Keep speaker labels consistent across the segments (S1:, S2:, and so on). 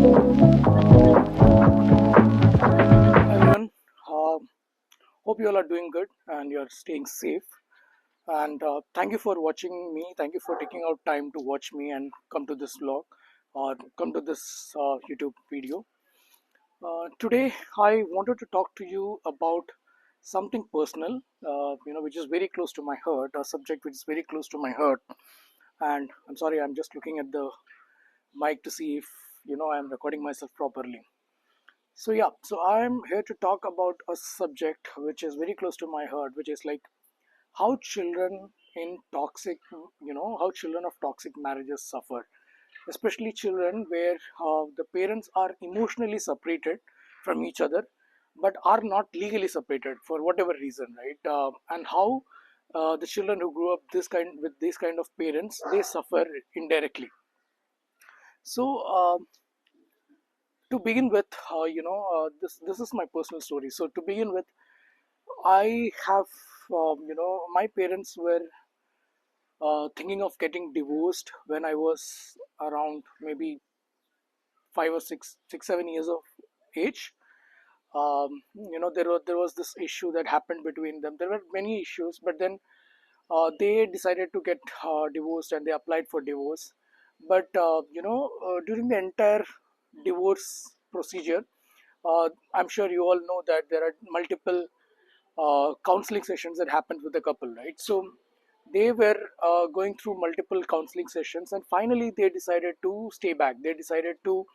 S1: Everyone, uh, hope you all are doing good and you're staying safe. And thank you for watching me. Thank you for taking out time to watch me and come to this vlog or come to this YouTube video. Today, I wanted to talk to you about something personal, which is very close to my heart, a subject which is very close to my heart. And I'm sorry, I'm just looking at the mic to see if I'm recording myself properly. So I'm here to talk about a subject which is very close to my heart, which is like how children in toxic, how children of toxic marriages suffer, especially children where the parents are emotionally separated from each other, but are not legally separated for whatever reason, right? And how the children who grew up with this kind of parents, they suffer indirectly. So to begin with, this is my personal story. So to begin with, I have, my parents were thinking of getting divorced when I was around maybe 7 years of age. There was this issue that happened between them. There were many issues, but then they decided to get divorced and they applied for divorce. But during the entire divorce procedure, I'm sure you all know that there are multiple counseling sessions that happened with the couple, right? So they were going through multiple counseling sessions, and finally they decided to stay back. They decided to,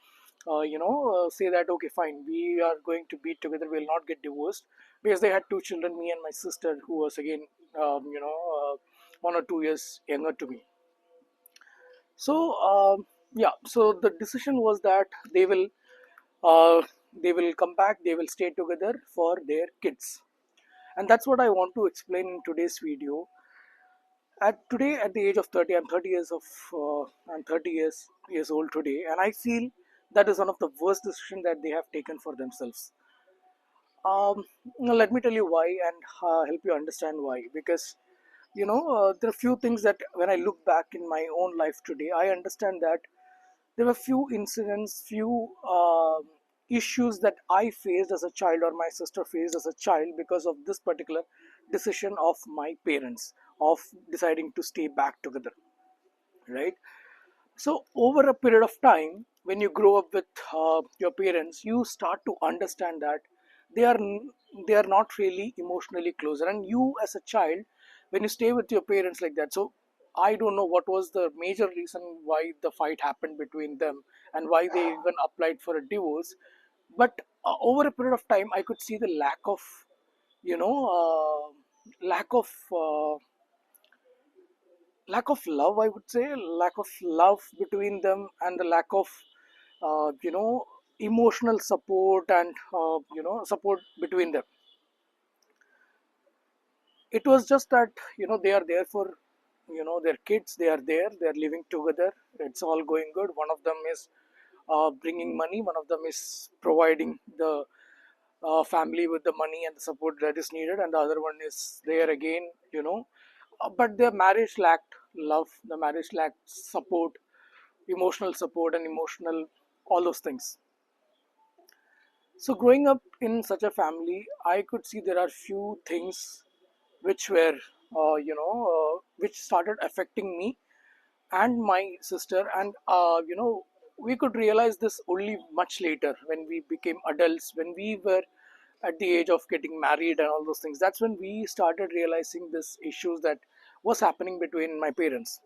S1: say that okay, fine, we are going to be together. We'll not get divorced because they had two children, me and my sister, who was again, 1 or 2 years younger to me. So yeah, so the decision was that uh, they will come back. They will stay together for their kids, and that's what I want to explain in today's video. At the age of 30, I'm 30 years old today, and I feel that is one of the worst decisions that they have taken for themselves. Now let me tell you why and help you understand why. Because there are few things that when I look back in my own life today, I understand that there were few incidents, few issues that I faced as a child or my sister faced as a child because of this particular decision of my parents of deciding to stay back together, right? So over a period of time, when you grow up with your parents, you start to understand that they are they are not really emotionally closer. And you, as a child, when you stay with your parents like that, so I don't know what was the major reason why the fight happened between them and why they even applied for a divorce. But over a period of time, I could see the you know, lack of uh, love, I would say, lack of love between them, and the lack of emotional support and support between them. It was just that they are there for their kids. They are there, they are living together, it's all going good. One of them is bringing money, one of them is providing the family with the money and the support that is needed, and the other one is there again, but their marriage lacked love, the marriage lacked support, emotional support and emotional, all those things. So growing up in such a family, I could see there are few things which were which started affecting me and my sister. And we could realize this only much later when we became adults, when we were at the age of getting married and all those things. That's when we started realizing this issues that was happening between my parents.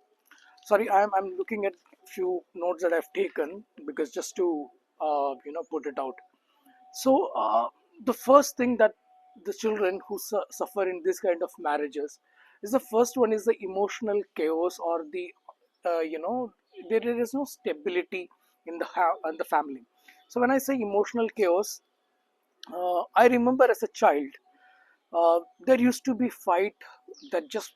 S1: Sorry, I'm looking at few notes that I've taken because just to put it out. So the first thing that the children who suffer in this kind of marriages is, the first one is the emotional chaos, or the there is no stability in in the family. So when I say emotional chaos, I remember as a child, there used to be fight that just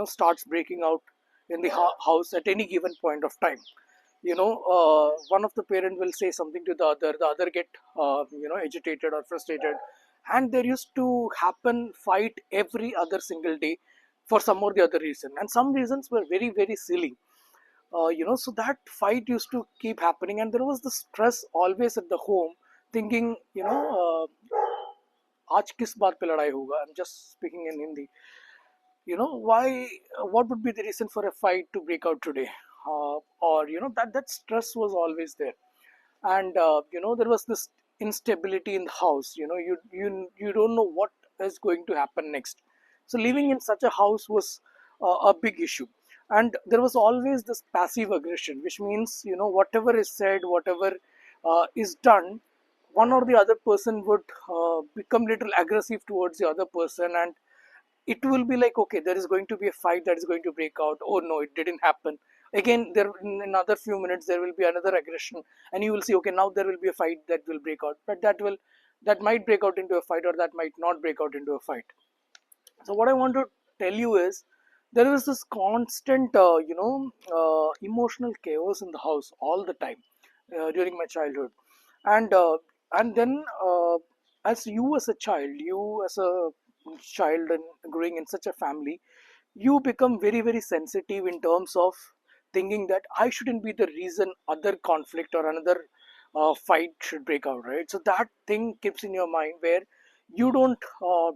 S1: starts breaking out in the house at any given point of time. One of the parent will say something to the other get agitated or frustrated, and there used to happen fight every other single day for some or the other reason, and some reasons were very very silly. So that fight used to keep happening, and there was the stress always at the home, thinking, आज किस बात पे लड़ाई होगा. I'm just speaking in Hindi. Why, what would be the reason for a fight to break out today? Or that stress was always there. And there was this instability in the house. You don't know what is going to happen next. So living in such a house was a big issue. And there was always this passive aggression, which means, whatever is said, whatever is done, one or the other person would become little aggressive towards the other person, and it will be like, okay, there is going to be a fight that is going to break out. Oh no, it didn't happen. Again, there in another few minutes there will be another aggression, and you will see, okay, now there will be a fight that will break out, but that might break out into a fight, or that might not break out into a fight. So what I want to tell you is, there is this constant emotional chaos in the house all the time during my childhood. And uh, and then uh, as a child and growing in such a family, you become very very sensitive in terms of thinking that I shouldn't be the reason other conflict or another fight should break out, right? So that thing keeps in your mind, where you don't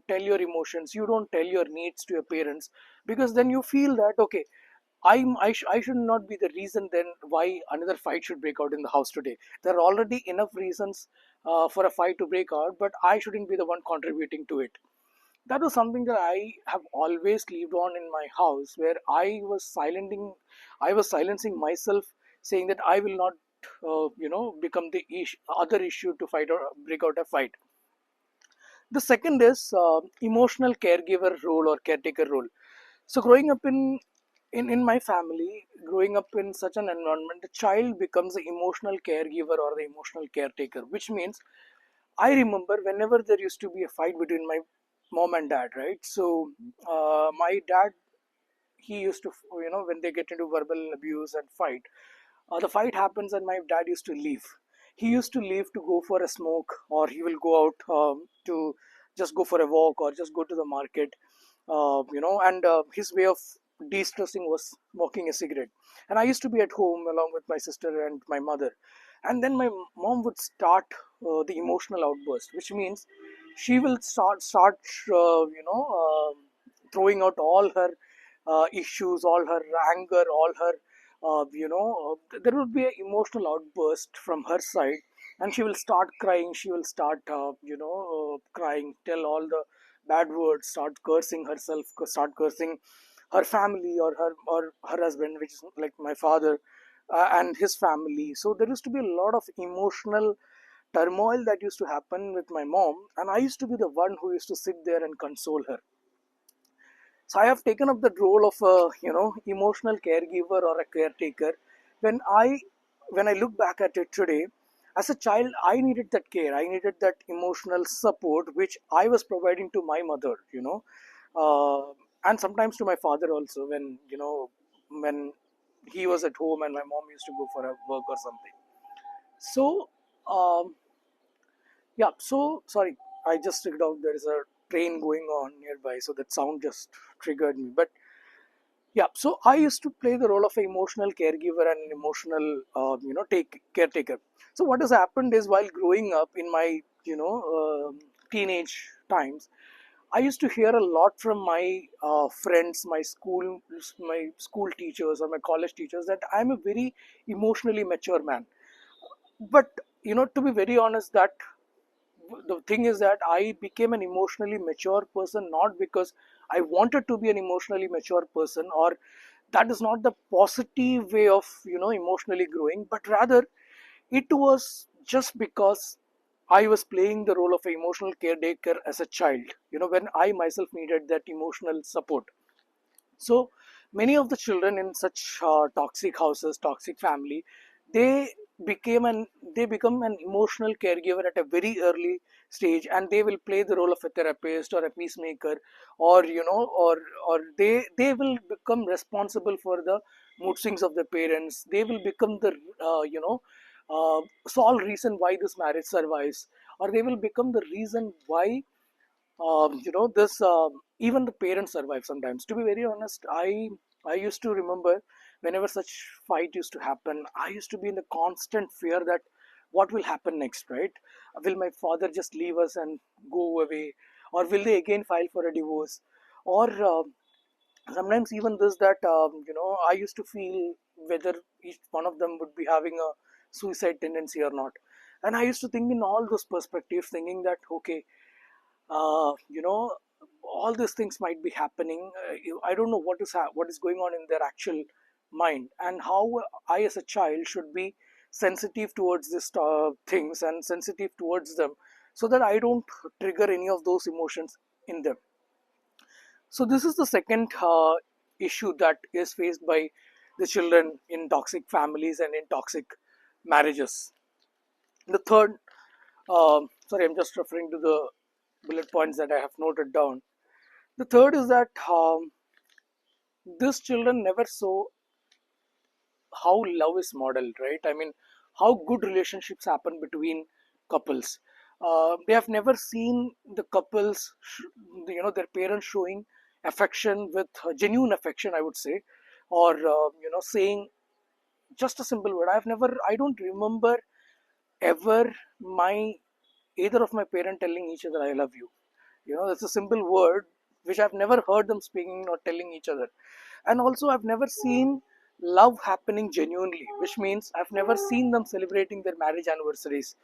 S1: tell your emotions, you don't tell your needs to your parents, because then you feel that, okay, I should not be the reason then why another fight should break out in the house today. There are already enough reasons for a fight to break out, but I shouldn't be the one contributing to it. That was something that I have always lived on in my house, where I was silencing myself, saying that I will not, become the other issue to fight or break out a fight. The second is emotional caregiver role or caretaker role. So growing up in my family, growing up in such an environment, the child becomes the emotional caregiver or the emotional caretaker, which means I remember whenever there used to be a fight between my mom and dad, right? So my dad, he used to, when they get into verbal abuse and fight, the fight happens and my dad used to leave. He used to leave to go for a smoke, or he will go out to just go for a walk or just go to the market, and his way of de-stressing was smoking a cigarette. And I used to be at home along with my sister and my mother, and then my mom would start the emotional outburst, which means she will throwing out all her issues, all her anger, all her there would be an emotional outburst from her side, and she will start crying. She will start crying, tell all the bad words, start cursing herself, start cursing her family, or her husband, which is like my father, and his family. So there used to be a lot of emotional turmoil that used to happen with my mom, and I used to be the one who used to sit there and console her. So I have taken up the role of a emotional caregiver or a caretaker. when i when I look back at it today, as a child I needed that care, I needed that emotional support, which I was providing to my mother, uh, and sometimes to my father also, when he was at home and my mom used to go for a work or something. So um, yeah, so sorry, I just figured out there is a train going on nearby, so that sound just triggered me. But yeah, so I used to play the role of an emotional caregiver and an emotional, take caretaker. So what has happened is, while growing up in my, teenage times, I used to hear a lot from my friends, my school teachers or my college teachers, that I'm a very emotionally mature man. But to be very honest, that the thing is that I became an emotionally mature person not because I wanted to be an emotionally mature person, or that is not the positive way of emotionally growing, but rather it was just because I was playing the role of an emotional caretaker as a child, when I myself needed that emotional support. So many of the children in such toxic houses, toxic family, they they become an emotional caregiver at a very early stage, and they will play the role of a therapist or a peacemaker, or they will become responsible for the mood swings of the parents. They will become the sole reason why this marriage survives, or they will become the reason why this even the parents survive sometimes. To be very honest, I used to remember whenever such fight used to happen, I used to be in the constant fear that what will happen next, right? Will my father just leave us and go away, or will they again file for a divorce? Or sometimes even this, that I used to feel whether each one of them would be having a suicide tendency or not. And I used to think in all those perspectives, thinking that okay, uh, you know all these things might be happening. I don't know what is going on in their actual mind, and how I as a child should be sensitive towards these things and sensitive towards them, so that I don't trigger any of those emotions in them. So this is the second issue that is faced by the children in toxic families and in toxic marriages. The third, sorry, I'm just referring to the bullet points that I have noted down. The third is that these children never saw how love is modeled, right? I mean, how good relationships happen between couples. They have never seen the couples, their parents showing affection with genuine affection, I would say, or saying just a simple word. I don't remember ever my either of my parent telling each other I love you. It's a simple word which I've never heard them speaking or telling each other. And also, I've never seen love happening genuinely, which means I've never seen them celebrating their marriage anniversaries.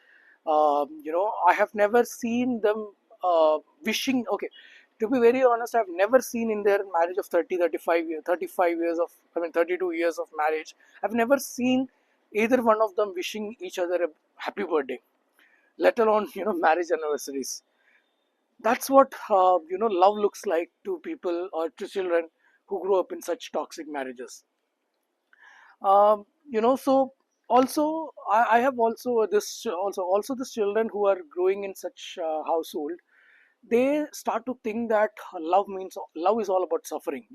S1: I have never seen them wishing. Okay, to be very honest, I've never seen in their marriage of 30, 35 years, 35 years of, 32 years of marriage, I've never seen either one of them wishing each other a happy birthday, let alone, marriage anniversaries. That's what love looks like to people or to children who grow up in such toxic marriages. So also I have also this also this children who are growing in such household, they start to think that love is all about suffering.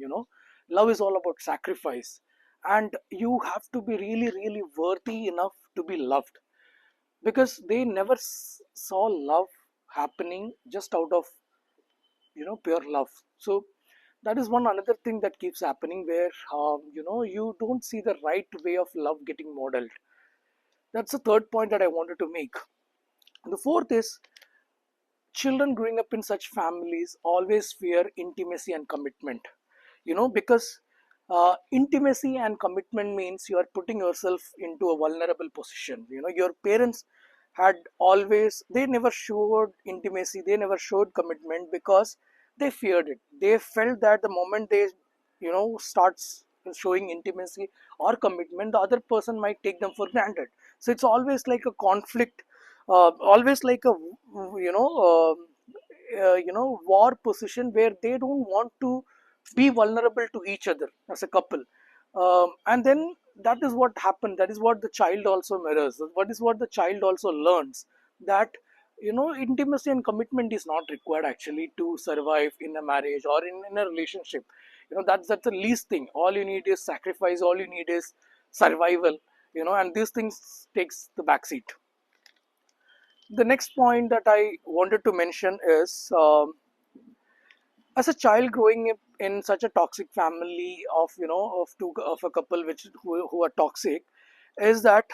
S1: Love is all about sacrifice, and you have to be really really worthy enough to be loved, because they never saw love happening just out of pure love. So that is one another thing that keeps happening, where you don't see the right way of love getting modeled. That's the third point that I wanted to make. The fourth is, children growing up in such families always fear intimacy and commitment. Because intimacy and commitment means you are putting yourself into a vulnerable position. Your parents had always, they never showed intimacy, they never showed commitment, because they feared it. They felt that the moment they starts showing intimacy or commitment, the other person might take them for granted. So it's always like a conflict, always like a war position, where they don't want to be vulnerable to each other as a couple. And then that is what happened, that is what the child also mirrors, what is what the child also learns, that intimacy and commitment is not required actually to survive in a marriage or in a relationship. That's the least thing. All you need is sacrifice, all you need is survival. And these things takes the backseat. The next point that I wanted to mention is, as a child growing up in such a toxic family of of a couple who are toxic, is that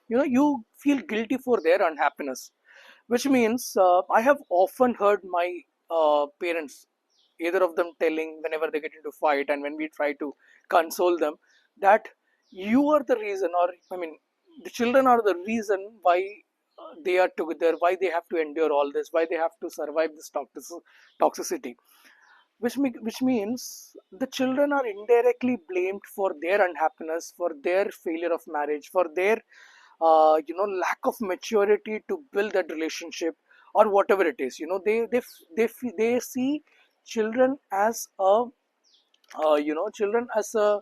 S1: you feel guilty for their unhappiness, which means I have often heard my parents, either of them, telling whenever they get into fight and when we try to console them, that you are the reason, or I mean, the children are the reason why they are together, why they have to endure all this, why they have to survive this toxicity, which means the children are indirectly blamed for their unhappiness, for their failure of marriage, for their lack of maturity to build that relationship, or whatever it is. They see children as a children as a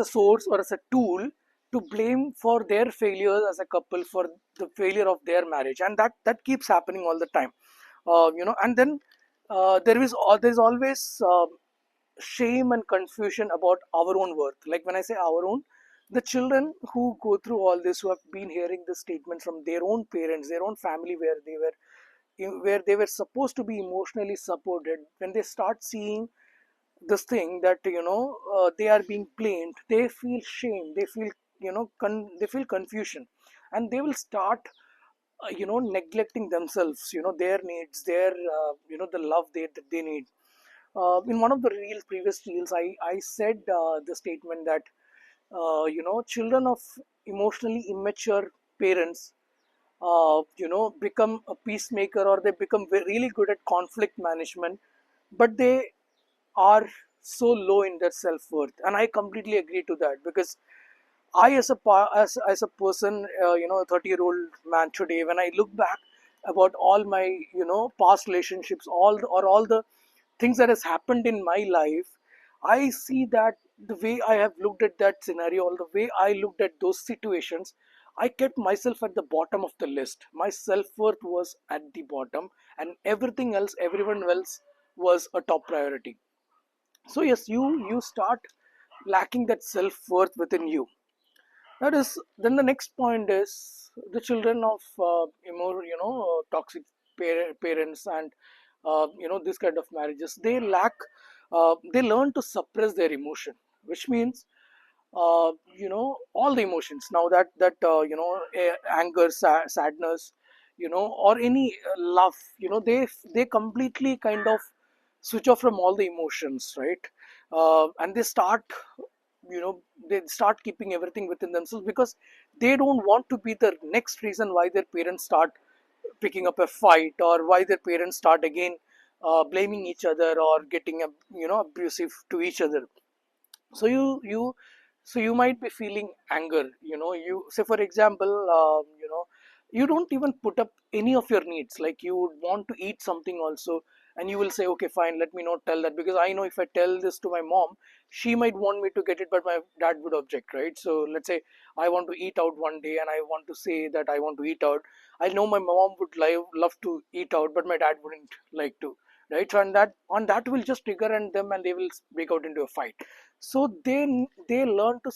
S1: source or as a tool to blame for their failures as a couple, for the failure of their marriage, and that keeps happening all the time. And then there's always shame and confusion about our own worth. Like when I say our own, the children who go through all this, who have been hearing the statement from their own parents, their own family, where they were supposed to be emotionally supported, when they start seeing this thing that they are being blamed, they feel shame, they feel they feel confusion, and they will start neglecting themselves, their needs, their the love that they need. In one of the previous reels, I said the statement that children of emotionally immature parents become a peacemaker, or they become really good at conflict management, but they are so low in their self-worth. And I completely agree to that, because I, as a person, 30-year-old man today, when I look back about all my past relationships, all the things that has happened in my life, I see that the way I have looked at that scenario, or the way I looked at those situations, I kept myself at the bottom of the list. My self worth was at the bottom, and everything else, everyone else, was a top priority. So yes, you start lacking that self worth within you. That is, then the next point is the children of more toxic parents, and this kind of marriages, they lack, they learn to suppress their emotion, which means all the emotions. Now that anger, sadness, or any love, they completely kind of switch off from all the emotions, right? And they start, they start keeping everything within themselves, because they don't want to be the next reason why their parents start picking up a fight, or why their parents start again blaming each other, or getting abusive to each other. So you might be feeling anger, you say, for example, you don't even put up any of your needs, like you would want to eat something also, and you will say, okay, fine, let me not tell that, because I know if I tell this to my mom, she might want me to get it, but my dad would object, right? So let's say I want to eat out one day, and I want to say that I want to eat out. I know my mom would love to eat out, but my dad wouldn't like to, right? So, and that will just trigger and them, and they will break out into a fight. So they learn to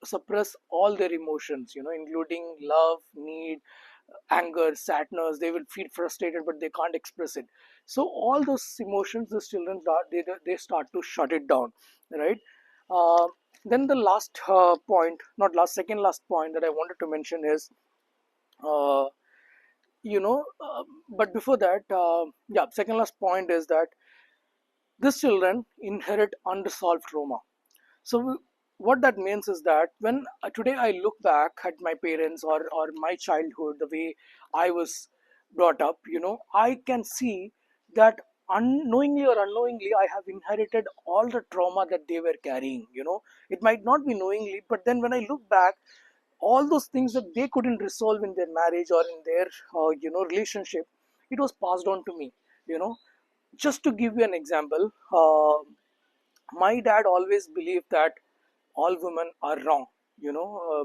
S1: suppress all their emotions, including love, need, anger, sadness. They will feel frustrated, but they can't express it. So all those emotions, these children they start to shut it down, right? uh, then the last point, not last, second last point that I wanted to mention is, uh, but before that, yeah, second last point is that these children inherit unresolved trauma. So what that means is that when today I look back at my parents, or my childhood, the way I was brought up, I can see that unknowingly or unknowingly I have inherited all the trauma that they were carrying. It might not be knowingly, but then when I look back, all those things that they couldn't resolve in their marriage, or in their relationship, it was passed on to me. You know, just to give you an example, my dad always believed that all women are wrong,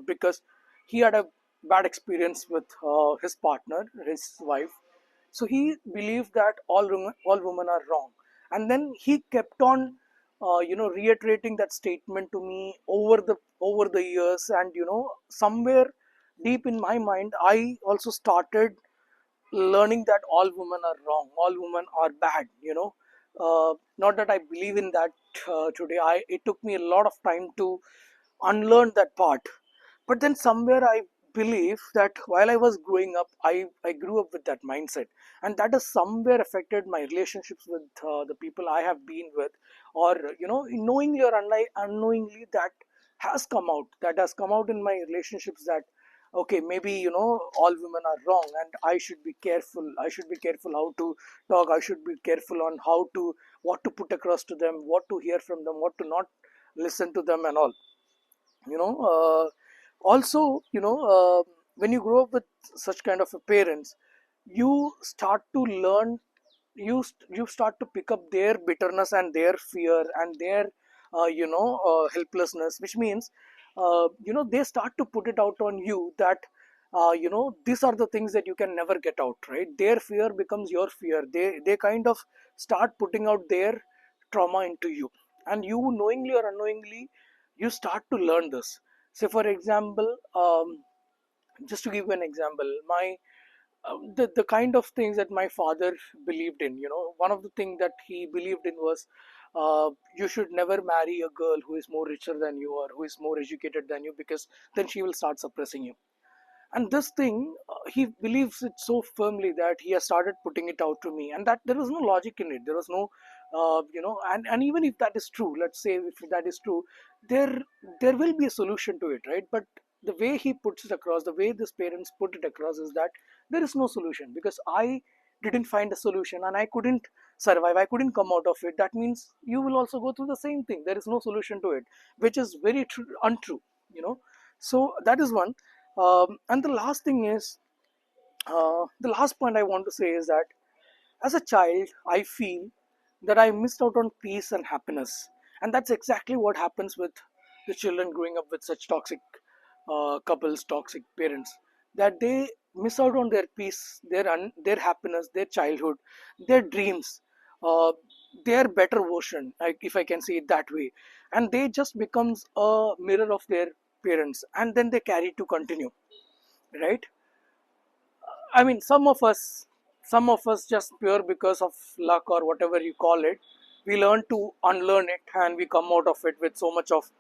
S1: because he had a bad experience with his partner, his wife. So he believed that all women are wrong, and then he kept on reiterating that statement to me over the years. And somewhere deep in my mind, I also started learning that all women are wrong, all women are bad. Not that I believe in that today. It took me a lot of time to unlearn that part. But then somewhere I believe that while I was growing up, I grew up with that mindset, and that has somewhere affected my relationships with the people I have been with, or knowingly or unknowingly, that has come out in my relationships, that okay, maybe all women are wrong, and I should be careful how to talk. I should be careful on how to, what to put across to them, what to hear from them, what to not listen to them, and all. you know uh, Also, when you grow up with such kind of a parents, you start to learn, you start to pick up their bitterness and their fear and their helplessness, which means they start to put it out on you, that these are the things that you can never get out, right? Their fear becomes your fear. They kind of start putting out their trauma into you, and you, knowingly or unknowingly, you start to learn this. Say, for example, just to give you an example, my the kind of things that my father believed in, one of the things that he believed in was, you should never marry a girl who is more richer than you or who is more educated than you, because then she will start suppressing you. And this thing, he believes it so firmly that he has started putting it out to me, and that there was no logic in it. There was no and even if that is true, let's say if that is true, there there will be a solution to it, right? But the way he puts it across, the way this parents put it across, is that there is no solution because I didn't find a solution and I couldn't survive, I couldn't come out of it. That means you will also go through the same thing. There is no solution to it, which is very untrue, you know. So that is one. And the last thing is, the last point I want to say is that as a child, I feel that I missed out on peace and happiness. And that's exactly what happens with the children growing up with such toxic couples, toxic parents, that they miss out on their peace, their happiness, their childhood, their dreams, uh, their better version, like, if I can say it that way. And they just becomes a mirror of their parents, and then they carry to continue, right? I mean, some of us just pure because of luck or whatever you call it, we learn to unlearn it and we come out of it with so much of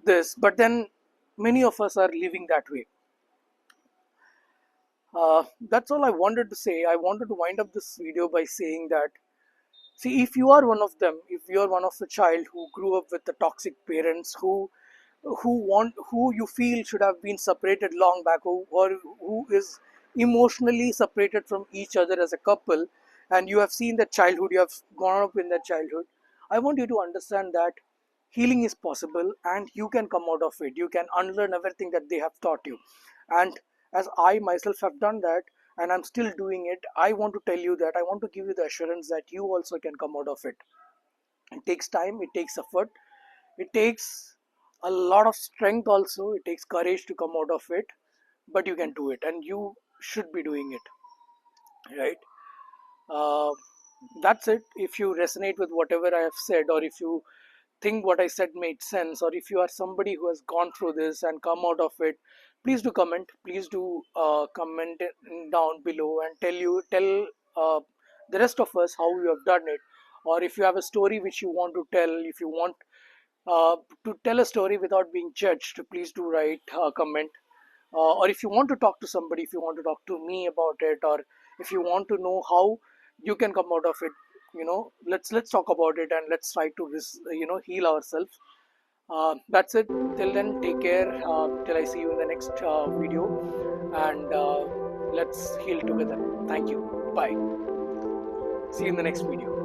S1: this. But then many of us are living that way. That's all I wanted to say. I wanted to wind up this video by saying that, see, if you are one of them, if you are one of the child who grew up with the toxic parents, who you feel should have been separated long back, who is emotionally separated from each other as a couple, and you have seen that childhood, you have grown up in that childhood, I want you to understand that healing is possible and you can come out of it. You can unlearn everything that they have taught you. And as I myself have done that, and I'm still doing it, I want to tell you that, I want to give you the assurance that you also can come out of it. It takes time, it takes effort, it takes a lot of strength also, it takes courage to come out of it, but you can do it and you should be doing it, right? uh, that's it. If you resonate with whatever I have said, or if you think what I said made sense, or if you are somebody who has gone through this and come out of it, please do comment. Please do comment down below and tell uh, the rest of us how you have done it. Or if you have a story which you want to tell, if you want uh, to tell a story without being judged, please do write a comment. Or if you want to talk to somebody, if you want to talk to me about it, or if you want to know how you can come out of it, let's talk about it and let's try to heal ourselves. That's it. Till then, take care. Till I see you in the next video, and let's heal together. Thank you. Bye. See you in the next video.